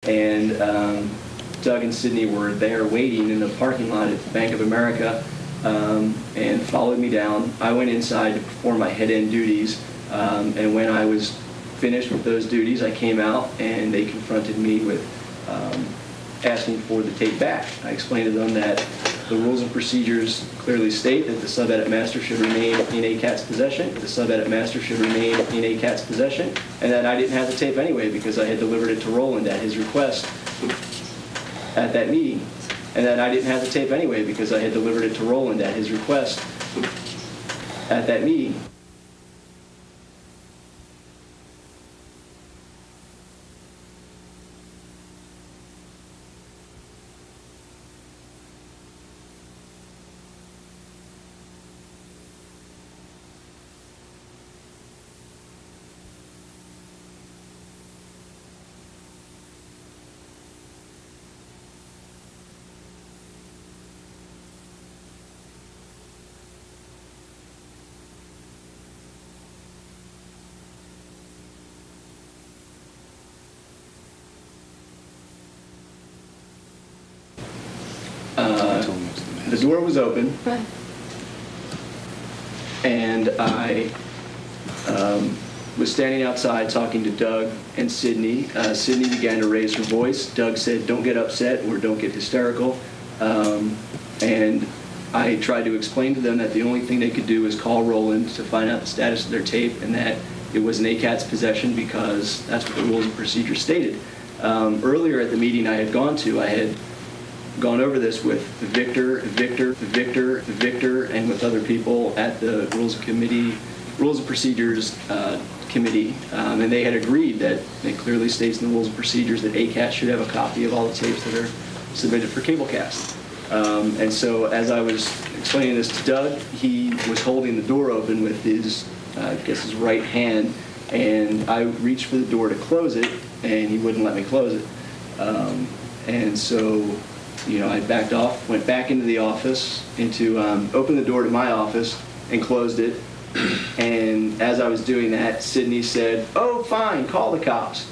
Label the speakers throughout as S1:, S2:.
S1: and Doug and Sydney were there waiting in the parking lot at Bank of America and followed me down. I went inside to perform my head-end duties, and when I was finished with those duties, I came out and they confronted me with asking for the tape back. I explained to them that the rules and procedures clearly state that the sub-edit master should remain in ACAT's possession, the sub-edit master should remain in ACAT's possession, and that I didn't have the tape anyway because I had delivered it to Roland at his request at that meeting. And that I didn't have the tape anyway because I had delivered it to Roland at his request at that meeting. The door was open,
S2: right,
S1: and I was standing outside talking to Doug and Sydney. Sydney began to raise her voice. Doug said, "Don't get upset or don't get hysterical." And I tried to explain to them that the only thing they could do is call Roland to find out the status of their tape and that it was in ACAT's possession because that's what the rules and procedures stated. Earlier at the meeting I had gone to, I had gone over this with Victor, and with other people at the Rules and Procedures Committee, and they had agreed that it clearly states in the Rules and Procedures that ACAT should have a copy of all the tapes that are submitted for cablecast. And so as I was explaining this to Doug, he was holding the door open with his, I guess his right hand, and I reached for the door to close it, and he wouldn't let me close it. And so, you know, I backed off, went back into the office, opened the door to my office and closed it. And as I was doing that, Sydney said, "Oh, fine, call the cops."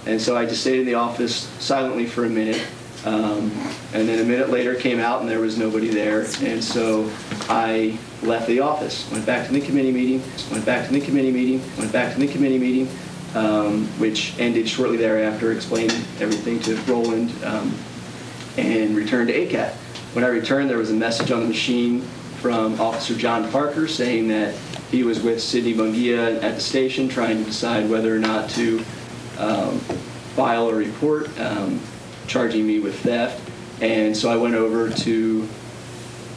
S1: And so I just stayed in the office silently for a minute. And then a minute later came out and there was nobody there. And so I left the office, went back to the committee meeting, which ended shortly thereafter, explained everything to Roland, and returned to ACAT. When I returned, there was a message on the machine from Officer John Parker saying that he was with Sydney Munguia at the station trying to decide whether or not to file a report charging me with theft. And so I went over to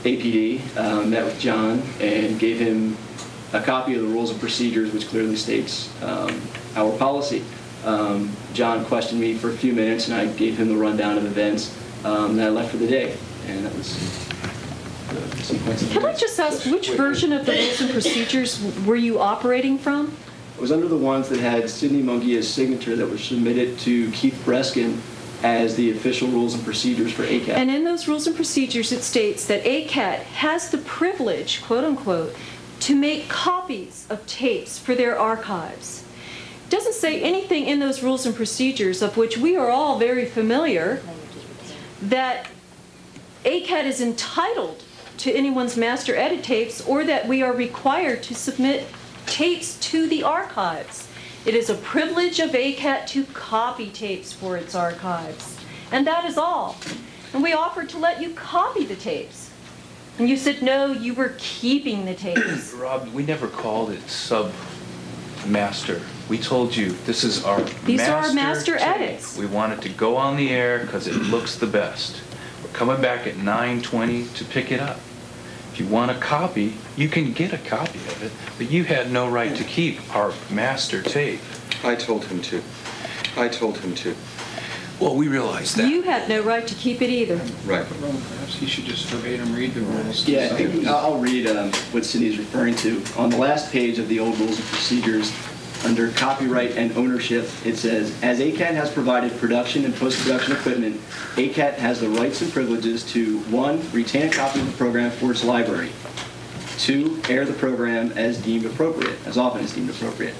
S1: APD, met with John, and gave him a copy of the rules and procedures, which clearly states our policy. John questioned me for a few minutes, and I gave him the rundown of events. And I left for the day, and that was the sequence of events.
S2: Can I just ask, which version of the rules and procedures were you operating from?
S1: It was under the ones that had Sydney Munguia's signature that was submitted to Keith Breskin as the official rules and procedures for ACAT.
S2: And in those rules and procedures, it states that ACAT has the privilege, quote unquote, to make copies of tapes for their archives. It doesn't say anything in those rules and procedures, of which we are all very familiar, that ACAT is entitled to anyone's master edit tapes or that we are required to submit tapes to the archives. It is a privilege of ACAT to copy tapes for its archives. And that is all. And we offered to let you copy the tapes. And you said, no, you were keeping the tapes.
S3: Rob, we never called it sub-master. We told you this is our
S2: These are our master edits.
S3: We want it to go on the air because it looks the best. We're coming back at 9:20 to pick it up. If you want a copy, you can get a copy of it, but you had no right to keep our master tape.
S4: I told him to.
S3: Well, we realize that.
S2: You had no right to keep it either.
S4: Right.
S5: Perhaps he should just verbatim read the rules.
S1: Yeah, I think I'll read what Sydney's referring to. On the last page of the old rules and procedures, under copyright and ownership, it says, as ACAT has provided production and post-production equipment, ACAT has the rights and privileges to 1, retain a copy of the program for its library, 2, air the program as deemed appropriate, as often as deemed appropriate,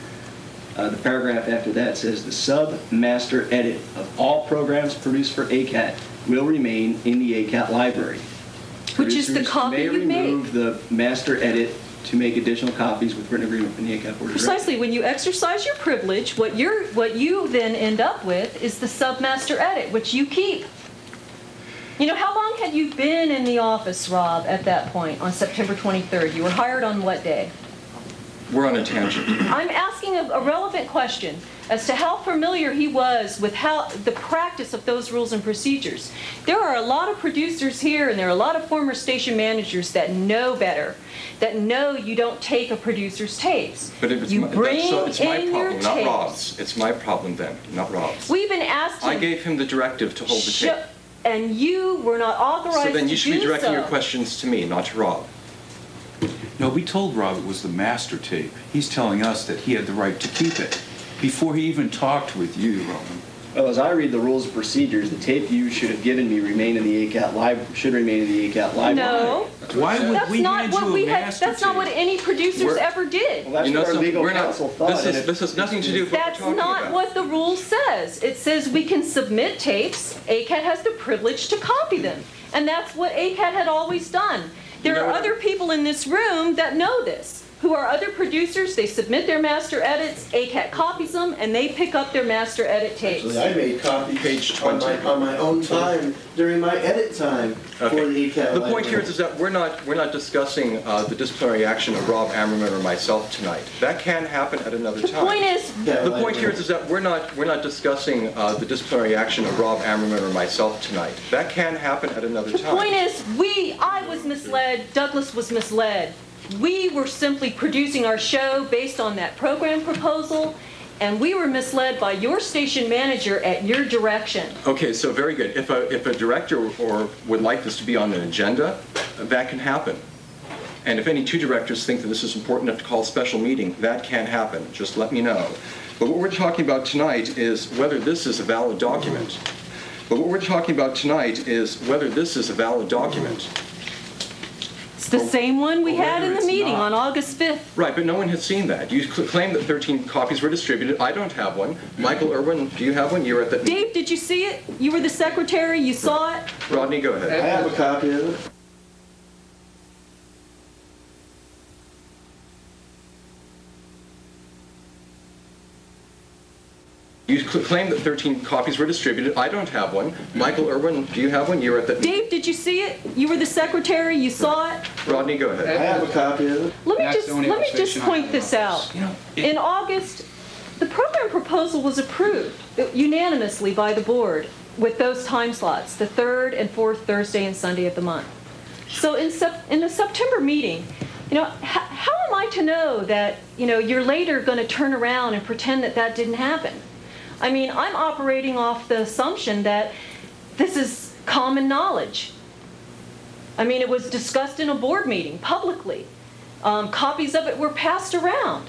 S1: The paragraph after that says the sub-master edit of all programs produced for ACAT will remain in the ACAT library.
S2: Which is the
S1: Producers
S2: copy you made.
S1: may remove the master edit to make additional copies with written agreement from the ACAT Board of Directors.
S2: Precisely, when you exercise your privilege, what you then end up with is the sub-master edit, which you keep. You know, how long had you been in the office, Rob, at that point, on September 23rd? You were hired on what day?
S4: We're on a tangent.
S2: I'm asking a relevant question as to how familiar he was with how the practice of those rules and procedures. There are a lot of producers here, and there are a lot of former station managers that know better, that know you don't take a producer's tapes.
S4: But if it's
S2: you
S4: my,
S2: bring
S4: so it's my
S2: in
S4: problem,
S2: your
S4: not
S2: tapes.
S4: Rob's. It's my problem then, not Rob's.
S2: We even asked him.
S4: I gave him the directive to hold the tape.
S2: And you were not authorized to do so.
S4: So then you should be directing your questions to me, not to Rob.
S3: No, we told Rob it was the master tape. He's telling us that he had the right to keep it before he even talked with you, Roland.
S1: Well, as I read the rules and procedures, the tape you should have given me should remain in the ACAT library.
S2: No.
S3: Why would
S2: That's
S3: we
S2: not
S3: hand
S2: what
S3: you a
S2: we had.
S3: master
S2: That's not what
S3: tape?
S2: any producers ever did.
S1: Well, that's
S4: You know
S1: what our
S4: something?
S1: legal
S4: We're not-
S1: counsel thought.
S4: This has nothing to do with what we're
S2: That's
S4: talking
S2: not
S4: about.
S2: what the rule says. It says we can submit tapes. ACAT has the privilege to copy them. And that's what ACAT had always done. There are other people in this room that know this, who are other producers. They submit their master edits, ACAT copies them, and they pick up their master edit tapes.
S6: Actually, I made copies
S4: Page
S6: on
S4: 20.
S6: my own time during my edit time for the ACAT
S4: The point here is that we're not discussing the disciplinary action of Rob Amerman or myself tonight. That can happen at another
S2: The
S4: time.
S2: point is,
S4: The point here is that we're not discussing the disciplinary action of Rob Amerman or myself tonight. That can happen at another
S2: the
S4: time.
S2: point is, I was misled, Douglas was misled. We were simply producing our show based on that program proposal, and we were misled by your station manager at your direction.
S4: Okay, so very good. If a director would like this to be on an agenda, that can happen. And if any two directors think that this is important enough to call a special meeting, that can happen. Just let me know. But what we're talking about tonight is whether this is a valid document.
S2: It's the same one we had in the meeting on August 5th.
S4: Right, but no one has seen that. You claim that 13 copies were distributed. I don't have one. Michael Irwin, do you have one? You were at that meeting.
S2: Dave, did you see it? You were the secretary, you saw it?
S4: Rodney, go ahead.
S6: I have a copy of it.
S4: You claim that 13 copies were distributed. I don't have one. Michael Irwin, do you have one? You were at that meeting.
S2: Dave, did you see it? You were the secretary, you saw it?
S4: Rodney, go ahead.
S6: I have a copy of it.
S2: Let me
S5: That's the only
S2: just
S5: observation I
S2: point
S5: have
S2: this
S5: about
S2: out.
S5: this.
S3: You know,
S2: In August, the program proposal was approved unanimously by the board with those time slots, the third and fourth Thursday and Sunday of the month. So in the September meeting, how am I to know that, you're later going to turn around and pretend that that didn't happen? I mean, I'm operating off the assumption that this is common knowledge. I mean, it was discussed in a board meeting publicly. Copies of it were passed around.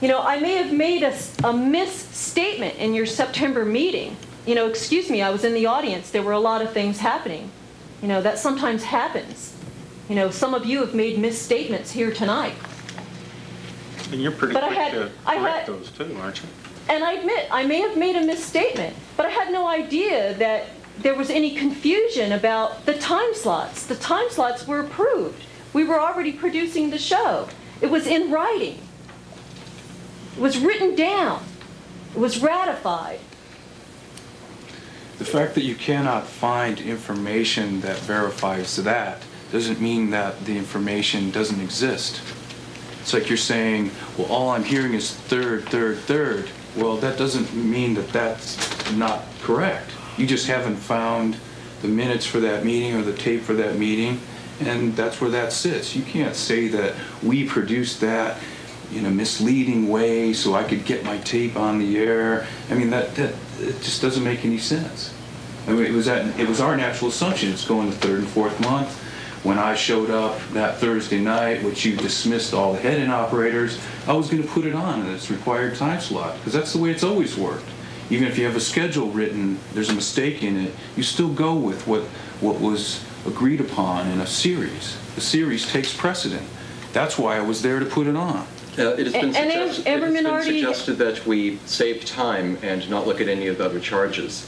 S2: I may have made a misstatement in your September meeting. Excuse me, I was in the audience. There were a lot of things happening. That sometimes happens. Some of you have made misstatements here tonight.
S7: And you're pretty
S2: But
S7: quick
S2: I
S7: to
S2: had-
S7: correct those too, aren't you?
S2: And I admit, I may have made a misstatement, but I had no idea that there was any confusion about the time slots. The time slots were approved. We were already producing the show. It was in writing. It was written down. It was ratified.
S3: the fact that you cannot find information that verifies that doesn't mean that the information doesn't exist. It's like you're saying, well, all I'm hearing is third, third, third. Well, that doesn't mean that that's not correct. You just haven't found the minutes for that meeting or the tape for that meeting, and that's where that sits. You can't say that we produced that in a misleading way so I could get my tape on the air. I mean, that it just doesn't make any sense. I mean, it was our natural assumption. It's going the third and fourth month. When I showed up that Thursday night, which you dismissed all the head-in operators, I was going to put it on in its required time slot, because that's the way it's always worked. Even if you have a schedule written, there's a mistake in it, you still go with what was agreed upon in a series. The series takes precedent. That's why I was there to put it on.
S4: It has been
S2: And
S4: suggested,
S2: Amerman already-
S4: that we save time and not look at any of the other charges.